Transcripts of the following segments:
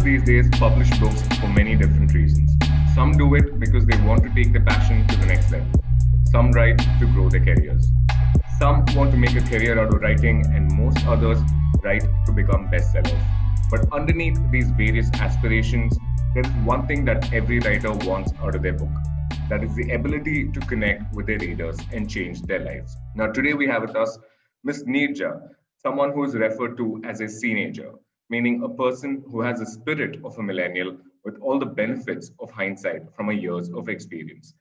these days publish books for many different reasons. Some do it because they want to take their passion to the next level. Some write to grow their careers. Some want to make a career out of writing, and most others write to become bestsellers. But underneath these various aspirations, there is one thing that every writer wants out of their book. That is the ability to connect with their readers and change their lives. Now, today we have with us Miss Neerja, someone who is referred to as a teenager, meaning a person who has the spirit of a millennial with all the benefits of hindsight from a years of experience.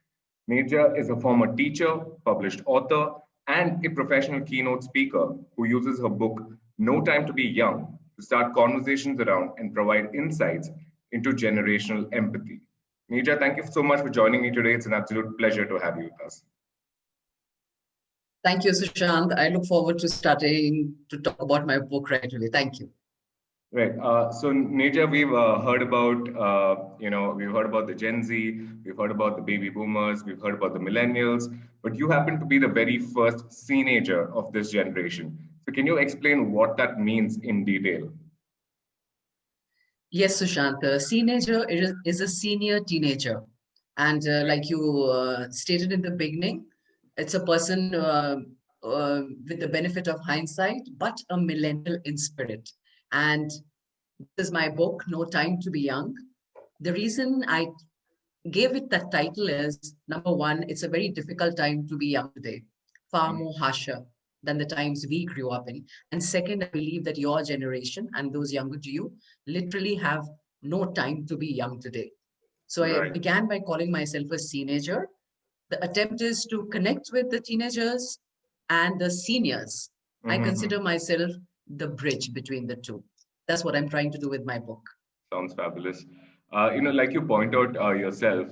Neerja is a former teacher, published author, and a professional keynote speaker who uses her book, No Time to Be Young, to start conversations around and provide insights into generational empathy. Neerja, thank you so much for joining me today. It's an absolute pleasure to have you with us. Thank you, Sushant. I look forward to starting to talk about my book right away. Thank you. Right. So, Neerja, we've heard about, we've heard about the Gen Z, we've heard about the baby boomers, we've heard about the millennials, but you happen to be the very first teenager of this generation. So, can you explain what that means in detail? Yes, Sushant. Teenager is a senior teenager. And like you stated in the beginning, it's a person with the benefit of hindsight, but a millennial in spirit. And this is my book, No Time to Be Young. The reason I gave it that title is, number one, it's a very difficult time to be young today, far more harsher than the times we grew up in. And second, I believe that your generation and those younger to you literally have no time to be young today. So I Right. began by calling myself a teenager. The attempt is to connect with the teenagers and the seniors. I Mm-hmm. consider myself the bridge between the two. That's what I'm trying to do with my book. Sounds fabulous. Like you point out yourself,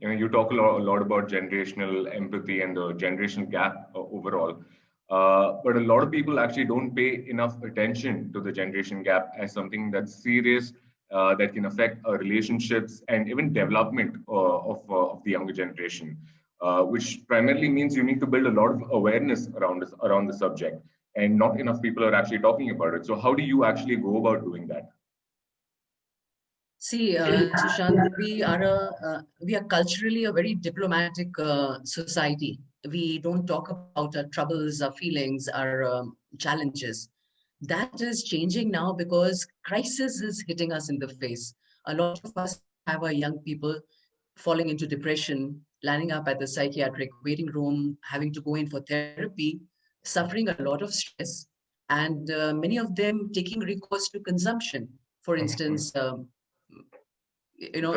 you talk a lot about generational empathy and the generational gap overall. But a lot of people actually don't pay enough attention to the generation gap as something that's serious, that can affect relationships and even development of the younger generation, which primarily means you need to build a lot of awareness around the subject, and not enough people are actually talking about it. So, how do you actually go about doing that? See, Sushant, we are culturally a very diplomatic society. We don't talk about our troubles, our feelings, our challenges. That is changing now because crisis is hitting us in the face. A lot of us have our young people falling into depression, landing up at the psychiatric waiting room, having to go in for therapy, suffering a lot of stress, and many of them taking recourse to consumption. For Mhm. instance, Drug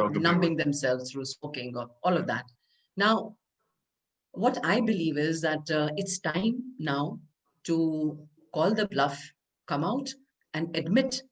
abuse. numbing themselves through smoking or all of that. Now, what I believe is that it's time now to call the bluff, come out and admit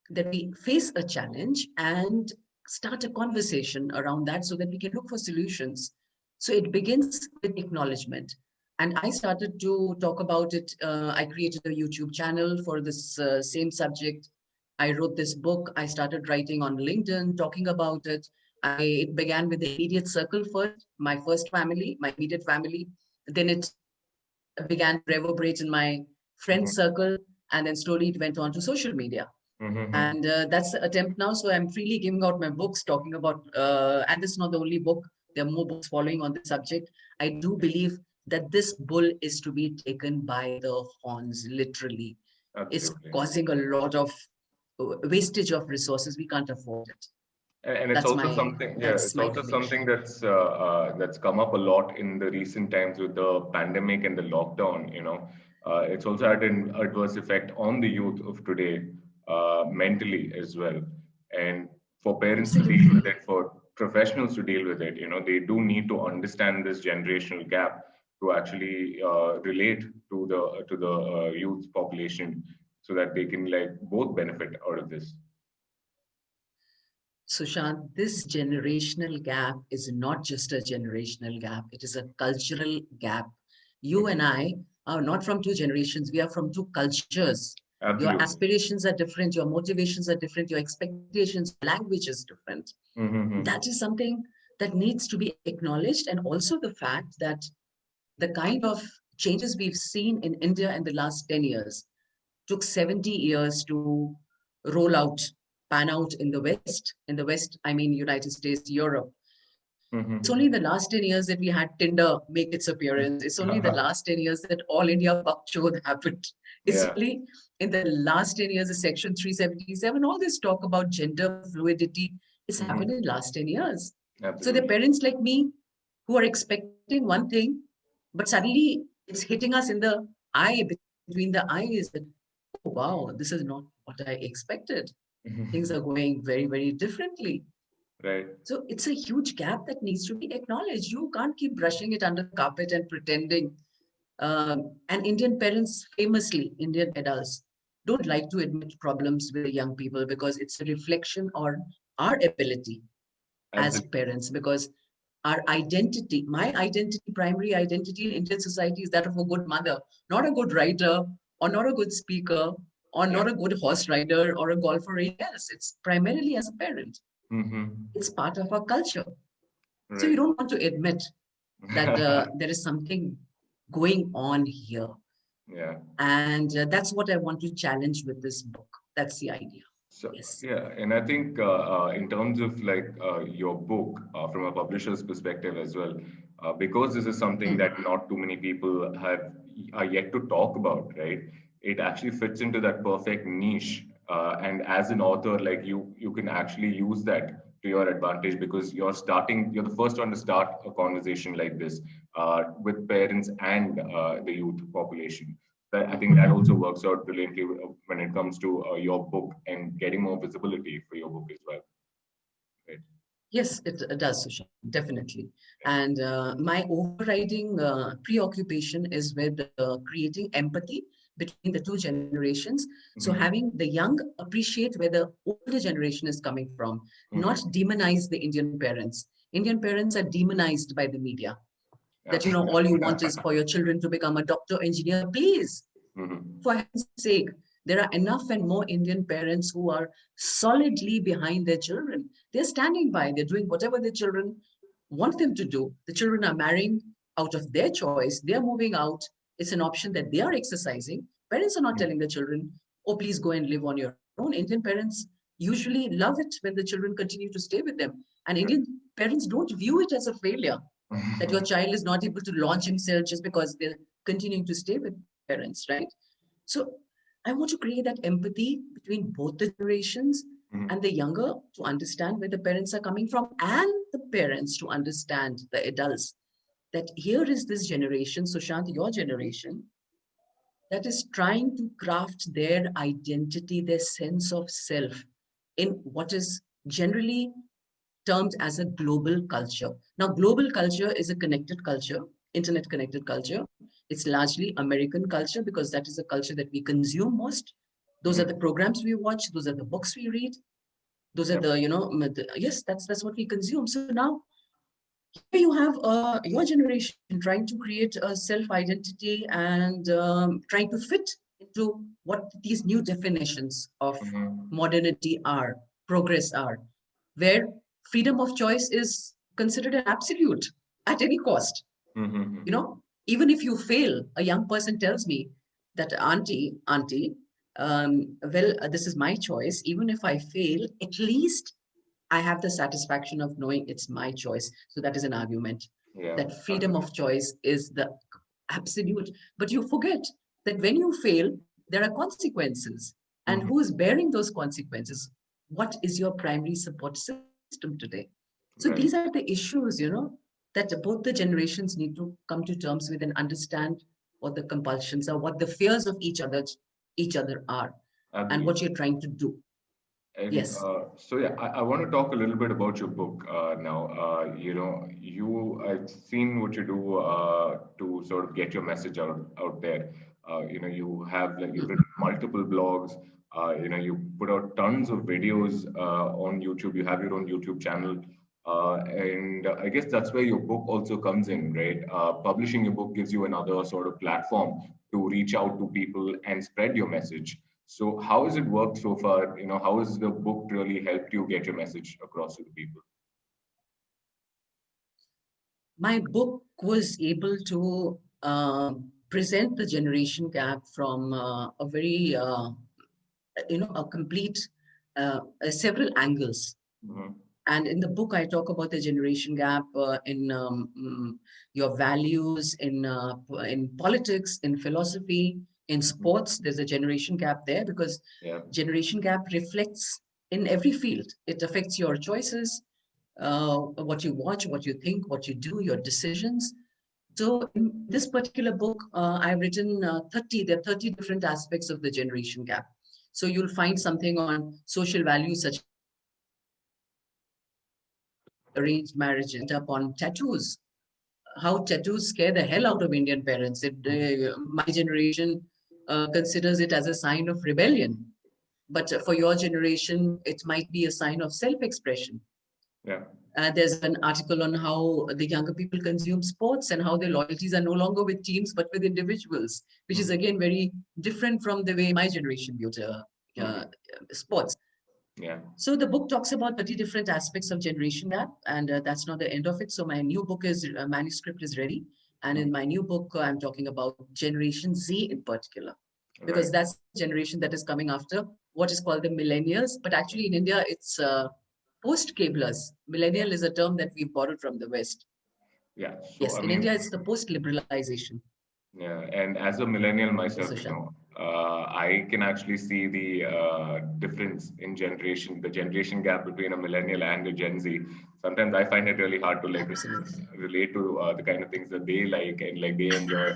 that we face a challenge and start a conversation around that so that we can look for solutions. So it begins with acknowledgement. And I started to talk about it. I created a YouTube channel for this same subject. I wrote this book. I started writing on LinkedIn, talking about it. It began with the immediate circle first, my first family, my immediate family. Then it began to reverberate in my friend Mhm. circle. And then slowly it went on to social media. Mhm. And that's the attempt now. So I'm freely giving out my books, talking about, and this is not the only book. There are more books following on the subject. I do believe that this bull is to be taken by the horns, literally. It's Absolutely. causing a lot of wastage of resources. We can't afford it. And it's That's also my something, yeah, that's it's my also conviction. something that's come up a lot in the recent times with the pandemic and the lockdown. It's also had an adverse effect on the youth of today, mentally as well. And for parents to deal with Absolutely. it, for professionals to deal with it, they do need to understand this generational gap to actually relate to the youth population, so that they can like both benefit out of this. Sushant, this generational gap is not just a generational gap, it is a cultural gap. You and I are not from two generations, we are from two cultures. Your Absolutely. aspirations are different, your motivations are different, your expectations, language is different. Mm-hmm. That is something that needs to be acknowledged, and also the fact that the kind of changes we've seen in India in the last 10 years took 70 years to roll out. pan out in the West. In the West, I mean United States, Europe. It's only Mm-hmm. in the last 10 years that we had Tinder make its appearance. It's only the last 10 years that All India Buck Chod happened. It's Yeah. only in the last 10 years, the Section 377, all this talk about gender fluidity, it's happened Mm-hmm. in the last 10 years. So the Absolutely. parents like me who are expecting one thing, but suddenly it's hitting us in the eye, between the eyes. That, oh, wow, this is not what I expected. Things are going very, very differently. Right. So it's a huge gap that needs to be acknowledged. You can't keep brushing it under the carpet and pretending. And Indian parents, famously, Indian adults, don't like to admit problems with the young people because it's a reflection on our ability as Absolutely. parents. Because our identity, my identity, primary identity in Indian society is that of a good mother, not a good writer, or not a good speaker, or Yeah. not a good horse rider or a golfer or anything else. It's primarily as a parent. Mm-hmm. It's part of our culture. So you Right. don't want to admit that there is something going on here. Yeah. And that's what I want to challenge with this book. That's the idea. So Yes. yeah, and I think in terms of like your book from a publisher's perspective as well, because this is something Mm. that not too many people have are yet to talk about, right? It actually fits into that perfect niche, and as an author, like you can actually use that to your advantage because you're the first one to start a conversation like this with parents and the youth population. That I think that also works out brilliantly when it comes to your book and getting more visibility for your book as well. Right. Yes, it does, Sushan, definitely. And my overriding preoccupation is with creating empathy between the two generations. So Mm-hmm. having the young appreciate where the older generation is coming from, not Mm-hmm. demonize the Indian parents. Indian parents are demonized by the media. That, Absolutely. all you want is for your children to become a doctor, engineer. Please, Mm-hmm. for heaven's sake, there are enough and more Indian parents who are solidly behind their children. They're standing by, they're doing whatever their children want them to do. The children are marrying out of their choice, they're moving out. It's an option that they are exercising. Parents are not telling the children, oh, please go and live on your own. Indian parents usually love it when the children continue to stay with them. And Indian parents don't view it as a failure that your child is not able to launch himself just because they're continuing to stay with parents, right? So I want to create that empathy between both the generations Mm-hmm. and the younger to understand where the parents are coming from and the parents to understand the adults that here is this generation, Sushant, your generation, that is trying to craft their identity, their sense of self in what is generally termed as a global culture. Now, global culture is a connected culture, internet connected culture. It's largely American culture because that is the culture that we consume most. Those are Mm-hmm. the programs we watch. Those are the books we read. Those are Yep. the, yes, that's what we consume. So now here you have your generation trying to create a self identity and trying to fit into what these new definitions of Mm-hmm. modernity are, progress are, where freedom of choice is considered an absolute at any cost. Mm-hmm. Even if you fail, a young person tells me that auntie, well, this is my choice. Even if I fail, at least I have the satisfaction of knowing it's my choice. So that is an argument Yeah. that freedom Absolutely. of choice is the absolute. But you forget that when you fail, there are consequences. And Mm-hmm. who is bearing those consequences? What is your primary support system today? So these are Right. the issues, that both the generations need to come to terms with and understand what the compulsions are, what the fears of each other are, and what Absolutely. you're trying to do. And Yes. so, yeah, I want to talk a little bit about your book now. I've seen what you do to sort of get your message out there. You have like you've written multiple blogs. You put out tons of videos on YouTube. You have your own YouTube channel, and I guess that's where your book also comes in, right? Publishing your book gives you another sort of platform to reach out to people and spread your message. So how has it worked so far? How has the book really helped you get your message across to the people? My book was able to present the generation gap from a very, a complete several angles. Mm-hmm. And in the book, I talk about the generation gap in your values, in politics, in philosophy, in Mm-hmm. sports. There's a generation gap there because Yeah. generation gap reflects in every field. It affects your choices, what you watch, what you think, what you do, your decisions. So in this particular book, I've written 30, there are 30 different aspects of the generation gap. So you'll find something on social values such as arranged marriages, up on tattoos, how tattoos scare the hell out of Indian parents. My generation considers it as a sign of rebellion. But for your generation, it might be a sign of self-expression. Yeah. There's an article on how the younger people consume sports and how their loyalties are no longer with teams but with individuals, which is Mm-hmm. again very different from the way my generation viewed Mm-hmm. sports. Yeah. So the book talks about 30 different aspects of generation gap, and that's not the end of it. So my new book is manuscript is ready, and in Mm-hmm. my new book, I'm talking about Generation Z in particular, because Right. that's the generation that is coming after what is called the millennials. But actually, in India, it's post-cablers. Millennial is a term that we've borrowed from the West. Yeah. So Yes, I in mean, India, it's the post-liberalization. yeah, and as a millennial Yes, myself, Sushant. I can actually see the difference in generation, the generation gap between a millennial and a Gen Z. Sometimes I find it really hard to like Absolutely. relate to the kind of things that they like and like they enjoy,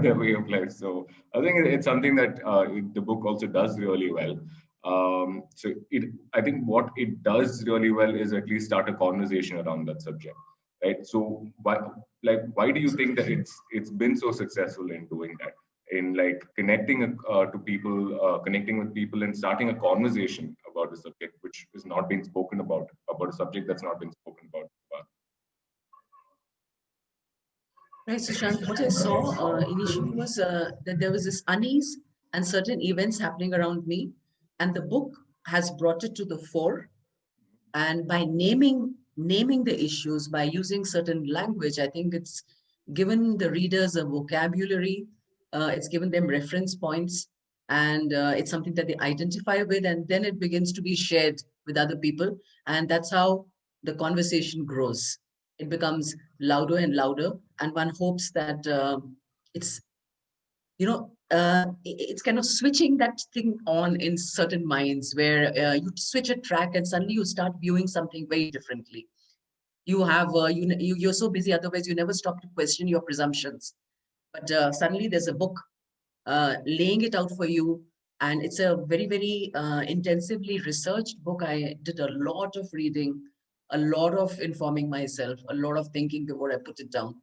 their way of life. So I think it's something that the book also does really well. I think what it does really well is at least start a conversation around that subject, right? So why do you think that it's been so successful in doing that, in like connecting to people, connecting with people and starting a conversation about a subject which is not being spoken about a subject that's not been spoken about? Right, Sushant. What I saw initially was that there was this unease and certain events happening around me, and the book has brought it to the fore. And by naming the issues, by using certain language, I think it's given the readers a vocabulary. It's given them reference points, and it's something that they identify with, and then it begins to be shared with other people, and that's how the conversation grows. It becomes louder and louder, and one hopes that it's it's kind of switching that thing on in certain minds where you switch a track and suddenly you start viewing something very differently. You have you're so busy, otherwise you never stop to question your presumptions. But suddenly there's a book laying it out for you, and it's a very very intensively researched book. I did a lot of reading, a lot of informing myself, a lot of thinking before I put it down.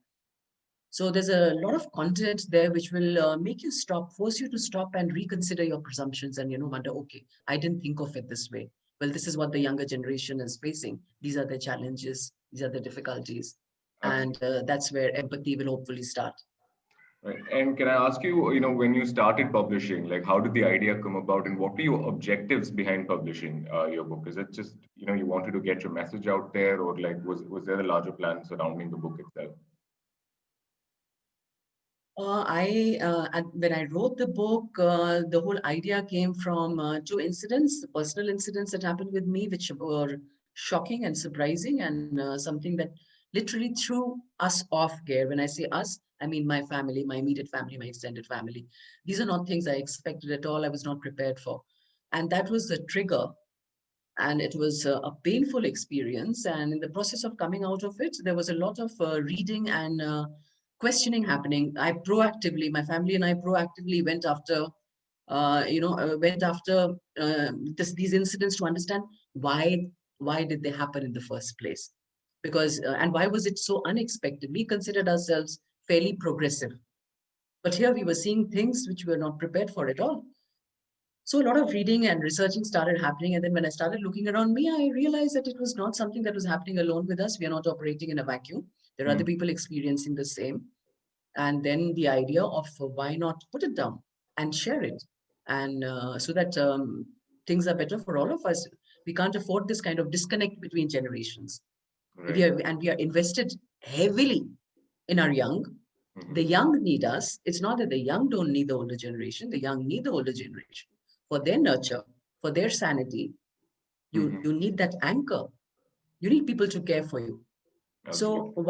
So there's a lot of content there which will make you stop, force you to stop and reconsider your presumptions, and wonder, okay, I didn't think of it this way. Well, this is what the younger generation is facing. These are the challenges. These are the difficulties, and Absolutely. that's where empathy will hopefully start. Right. And can I ask you, when you started publishing, like how did the idea come about and what were your objectives behind publishing your book? Is it just, you wanted to get your message out there, or like was there a larger plan surrounding the book itself? When I wrote the book, the whole idea came from two incidents, personal incidents that happened with me, which were shocking and surprising, and something that literally threw us off gear. When I say us, I mean my family, my immediate family, my extended family. These are not things I expected at all. I was not prepared for. And that was the trigger. And it was a painful experience. And in the process of coming out of it, there was a lot of reading and questioning happening. My family and I proactively went after these incidents to understand why why did they happen in the first place, because and why was it so unexpected. We considered ourselves fairly progressive, but here we were seeing things which we were not prepared for at all. So a lot of reading and researching started happening. And then when I started looking around me, I realized that it was not something that was happening alone with us. We are not operating in a vacuum. There are other Mm, people experiencing the same. And then the idea of why not put it down and share it. And so that things are better for all of us. We can't afford this kind of disconnect between generations. right. We are invested heavily in our young. The Mhm. young need us. It's not that the young don't need the older generation. The young need the older generation for their nurture, for their sanity, you Mhm. you need that anchor. You need people to care for you. So Absolutely.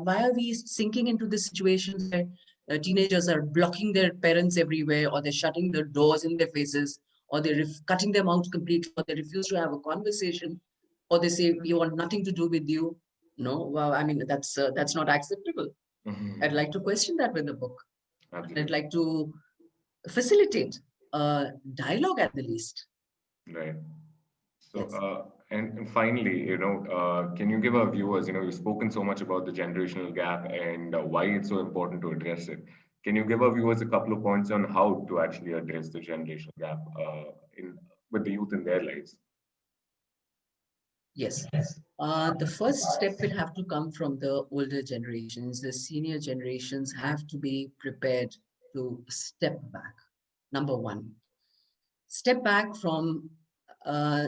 why are we sinking into the situations where teenagers are blocking their parents everywhere, or they're shutting their doors in their faces, or they're cutting them out completely, or they refuse to have a conversation, or they say we want nothing to do with you? No, well, I mean that's not acceptable. I'd Mhm. like to question that with the book. I'd Absolutely. like to facilitate dialogue at the least. Right. So, Yes. and finally, can you give our viewers, you've spoken so much about the generational gap and why it's so important to address it. Can you give our viewers a couple of points on how to actually address the generational gap in with the youth in their lives? Yes. The first step will have to come from the older generations. The senior generations have to be prepared to step back. Number one, step back from uh,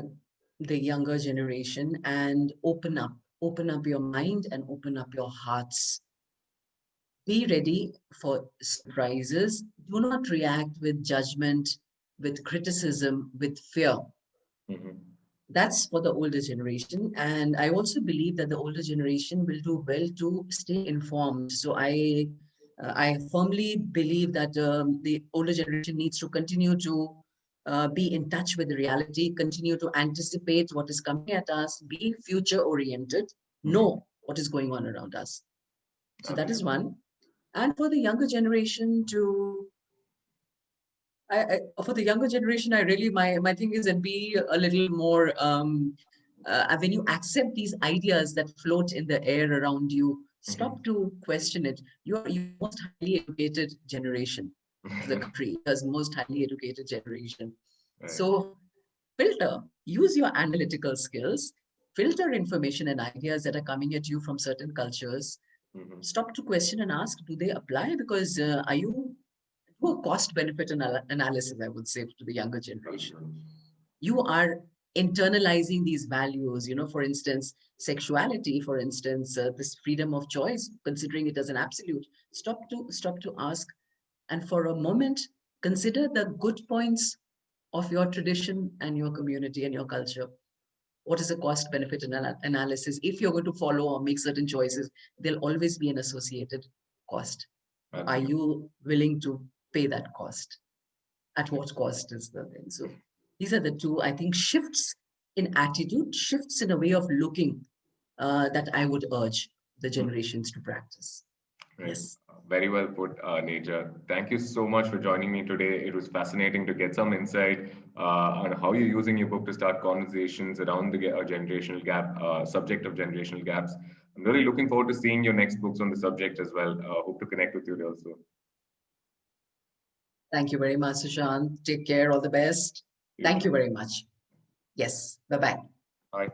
the younger generation and open up your mind and open up your hearts. Be ready for surprises. Do not react with judgment, with criticism, with fear. Hmm. That's for the older generation. And I also believe that the older generation will do well to stay informed. So I firmly believe that the older generation needs to continue to be in touch with the reality, continue to anticipate what is coming at us, be future oriented, Hmm. know what is going on around us. So that is Absolutely. one. And for the younger generation to for the younger generation, I really my thing is that be a little more when you accept these ideas that float in the air around you, stop Hmm. to question it. You're the most highly educated generation of the country. India's most highly educated generation. Right. So filter, use your analytical skills, filter information and ideas that are coming at you from certain cultures. Hmm. Stop to question and ask, do they apply? Because are you do a cost benefit analysis, I would say, to the younger generation. Absolutely. You are internalizing these values, for instance, sexuality, for instance, this freedom of choice, considering it as an absolute. Stop to ask, and for a moment, consider the good points of your tradition and your community and your culture. What is a cost benefit analysis? If you're going to follow or make certain choices, there'll always be an associated cost. Are Absolutely. you willing to pay that cost? At what cost is the thing? So these are the two, I think, shifts in attitude, shifts in a way of looking that I would urge the generations to practice. Right. Yes. Very well put, Neerja. Thank you so much for joining me today. It was fascinating to get some insight on how you're using your book to start conversations around the generational gap, subject of generational gaps. I'm really looking forward to seeing your next books on the subject as well. Hope to connect with you real soon. Thank you very much, Sushant. Take care. All the best. You Thank you too. very much. Yes. Bye bye. Bye.